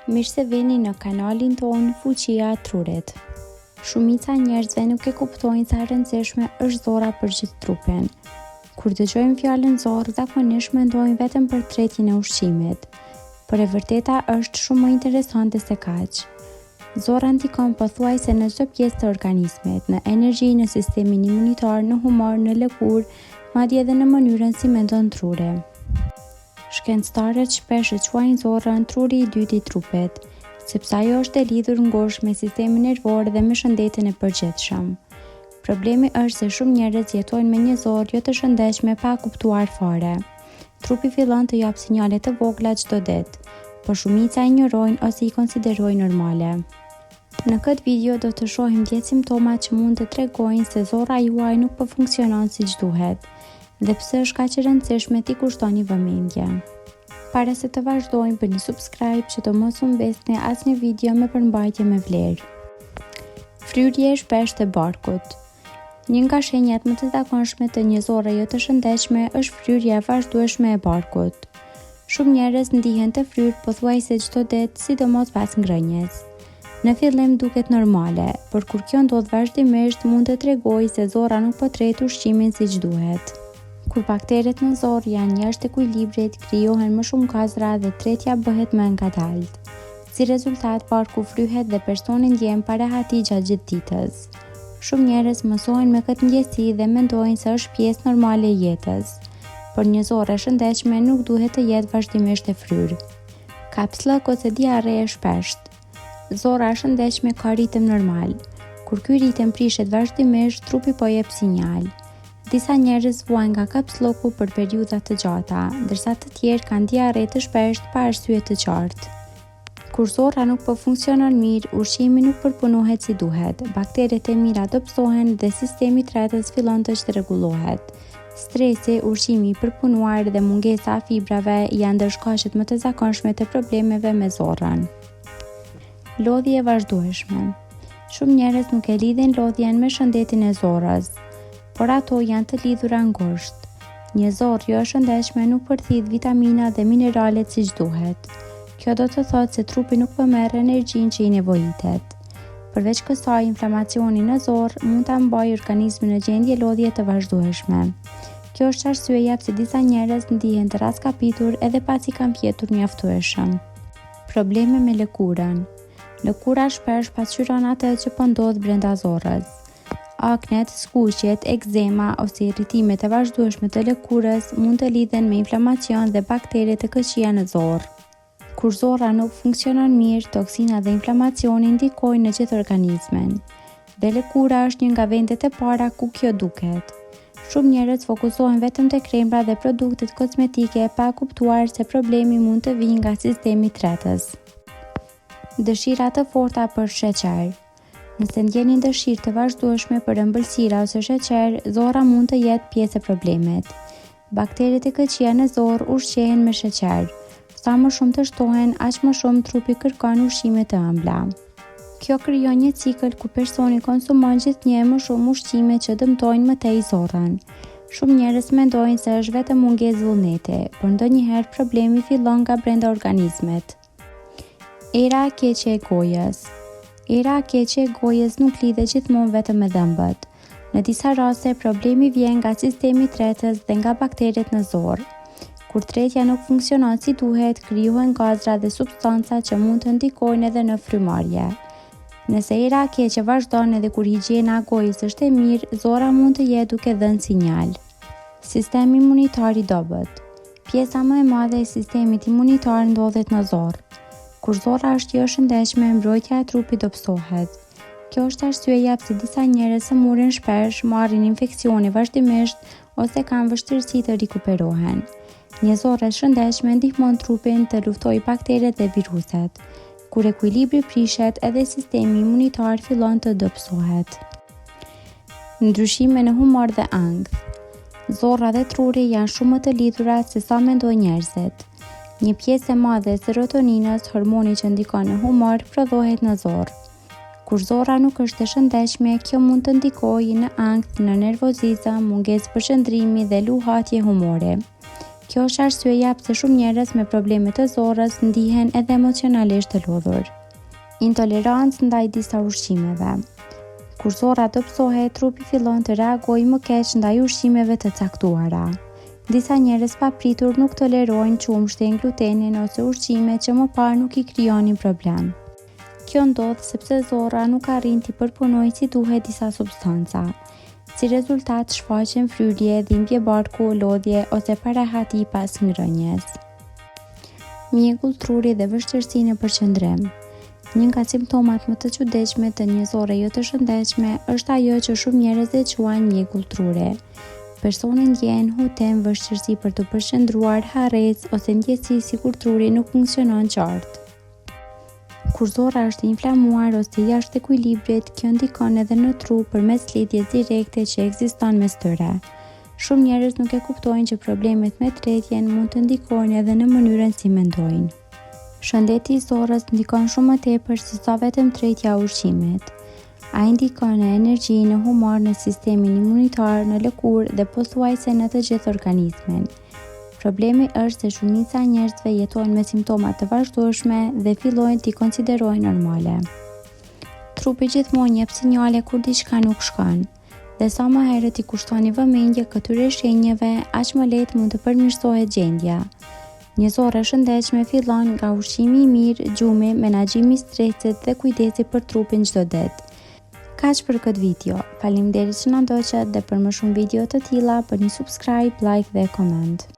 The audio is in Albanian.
Mirë se vini në kanalin tonë Fuqia e Trurit. Shumica njerëzve nuk e kuptojnë sa e rëndësishme është zora për gjithë trupin. Kur dëgjojmë fjalën zorë, zakonisht mendojmë vetëm për tretjen e ushqimit, por e vërteta është shumë më interesante se kaq. Zora ndikon pothuajse në çdo pjesë të organizmit, në energji, në sistemin imunitar, në humor, në lëkurë, madje edhe në mënyrën si mendon truri. Shkencëtarët shpesh e quajnë zorrën truri i dytë i trupit, sepse ajo është e lidhur ngushtë me sistemin nervor dhe me shëndetin e përgjithshëm. Problemi është se shumë njerëz jetojnë me një zorë jo të shëndetshme pa kuptuar fare. Trupi fillon të jap sinjale të vogla çdo ditë, por shumica e injorojnë ose i konsiderojnë normale. Në këtë video do të shohim 10 simptoma që mund të tregojnë se zorra juaj nuk po funksionon siç duhet dhe pse është kaq e rëndësishme t'i kushtoni vëmendje. Para se të vazhdojmë, bëni subscribe që të mos u mbesni asnjë video me përmbajtje me vlerë. Fryrje e shpeshtë e barkut. Një nga shenjat më të zakonshme të një zorre jo të shëndetshme është fryrja e vazhdueshme e barkut. Shumë njerëz ndihen të fryrë pothuajse çdo ditë, sidomos pas ngrënjes. Në fillim duket normale, por kur kjo ndodh vazhdimisht mund të tregojë se zorra nuk po tret ushqimin siç duhet. Kur bakteret në zorë janë jashtë ekuilibrit, krijohen më shumë gazra dhe tretja bëhet më e ngadalt. Si rezultat, barku fryhet dhe personi ndjen parahati gjatë gjithë ditës. Shumë njerëz mësohen me këtë ndjesi dhe mendojnë se është pjesë normale e jetës, por një zorë e shëndetshme nuk duhet të jetë vazhdimisht e fryrë. Kapsllëk ose diarre e shpeshtë. Zorra e shëndetshme ka ritëm normal. Kur ky ritëm prishet vazhdimisht, trupi po jep sinjal. Disa njerëz vuajnë nga kapsllëku për periudha të gjata, ndërsa të tjerë kanë diarre të shpeshtë pa arsye të qartë. Kur zorra nuk po funksionon mirë, ushqimi nuk përpunohet si duhet, bakteret e mira dobësohen dhe sistemi i tretës fillon të çrregullohet. Stresi, ushqimi i përpunuar dhe mungesa e fibrave janë ndër shkaqet më të zakonshme të problemeve me zorrën. Lodhje e vazhdueshme. Shumë njerëz nuk e lidhin lodhjen me shëndetin e zorrës, por ato janë të lidhura ngushtë. Një zorrë jo e shëndetshme nuk përthith vitamina dhe mineralet siç duhet. Kjo do të thotë se trupi nuk po merr energjinë që i nevojitet. Përveç kësaj, inflamacioni në zorrë mund ta mbajë organizmin në gjendje lodhje të vazhdueshme. Kjo është arsyeja pse disa njerëz ndihen të raskapitur edhe pasi kanë pjetur mjaftueshëm. Probleme me lëkurën. Lëkura shpesh pasqyron atë që po ndodh brenda zorrës. Aknet, skuqjet, ekzema ose irritimet e vazhdueshme të lëkurës mund të lidhen me inflamacion dhe baktere të këqija në zorrë. Kur zorra nuk funksionon mirë, toksina dhe inflamacioni ndikojnë në gjithë organizmin. Dhe lëkura është një nga vendet e para ku kjo duket. Shumë njerëz fokusohen vetëm te kremra dhe produktet kozmetike pa kuptuar se problemi mund të vijë nga sistemi i tretës. Dëshira të forta për sheqer. Nëse ndjeni dëshirë të vazhdueshme për ëmbëlsira ose sheqer, zorra mund të jetë pjesë e problemit. Bakteret e këqija në zorrë ushqehen me sheqer. Sa më shumë të shtohen, aq më shumë trupi kërkon ushqime të ëmbla. Kjo krijon një cikël ku personi konsumon gjithnjë më shumë ushqime që dëmtojnë më tej zorrën. Shumë njerëz mendojnë se është vetëm mungesë vullneti, por ndonjëherë problemi fillon nga brenda organizmit. Era e keqe e gojës. Era e keqe e gojës nuk lidhet gjithmonë vetëm me dhëmbët. Në disa raste, problemi vjen nga sistemi i tretës dhe nga bakteret në zorrë. Kur tretja nuk funksionon si duhet, krijohen gazra dhe substanca që mund të ndikojnë edhe në frymarrje. Nëse era e keqe vazhdon edhe kur higjiena e gojës është e mirë, zorra mund të jetë duke dhënë sinjal. Sistemi imunitar i dobët. Pjesa më e madhe e sistemit imunitar ndodhet në zorrë. Kur zorra është jo e shëndetshme, mbrojtja e trupit dobësohet. Kjo është arsyeja pse disa njerëz sëmurën shpesh, marrin infeksione vazhdimisht ose kanë vështirësi të rikuperohen. Një zorrë e shëndetshme ndihmon trupin të luftojë bakteret dhe viruset. Kur ekuilibri prishet, edhe sistemi imunitar fillon të dobësohet. Ndryshime në humor dhe ankth. Zorra dhe truri janë shumë më të lidhura se sa mendojnë njerëzit. Një pjesë e madhe e serotoninës, hormoni që ndikon në humor, prodhohet në zorrë. Kur zorra nuk është e shëndetshme, kjo mund të ndikojë në ankth, në nervozizëm, mungesë përqendrimi dhe luhatje humori. Kjo është arsyeja pse shumë njerëz me probleme të zorrës ndihen edhe emocionalisht të lodhur. Intolerancë ndaj disa ushqimeve. Kur zorra dobësohet, trupi fillon të reagojë më keq ndaj ushqimeve të caktuara. Disa njerëz papritur nuk tolerojnë qumshtin, glutenin ose ushqime që më parë nuk i krijonin problem. Kjo ndodh sepse zorra nuk arrin t'i përpunojë si duhet disa substanca. Si rezultat shfaqen fryrje, dhimbje barku, lodhje ose parahati pas ngrënjes. Mjegull truri dhe vështirësi në përqendrim. Një nga simptomat më të çuditshme të një zorre jo të shëndetshme është ajo që shumë njerëz e quajnë mjegull truri. Personi ndjen hutem, vështirësi për të përqendruar, harrecë ose ndjesi sikur truri nuk funksionon qartë. Kur zorra është inflamuar ose jashtë ekuilibrit, kjo ndikon edhe në tru përmes lidhjes direkte që ekziston mes tyre. Shumë njerëz nuk e kuptojnë që problemet me tretjen mund të ndikojnë edhe në mënyrën si mendojnë. Shëndeti i zorrës ndikon shumë më tepër se sa vetëm tretja e ushqimit. Ai ndikon në energji, në humor, në sistemin imunitar, në lëkurë dhe pothuajse në të gjithë organizmin. Problemi është se shumica e njerëzve jetojnë me simptoma të vazhdueshme dhe fillojnë t'i konsiderojnë normale. Trupi gjithmonë jep sinjale kur diçka nuk shkon, dhe sa më herët i kushtoni vëmendje këtyre shenjave, aq më lehtë mund të përmirësohet gjendja. Një zorrë e shëndetshme fillon nga ushqimi i mirë, gjumi, menaxhimi i stresit dhe kujdesi për trupin çdo ditë. Kaq për këtë video. Faleminderit që na ndoqët dhe për më shumë video të tilla bëni subscribe, like dhe comment.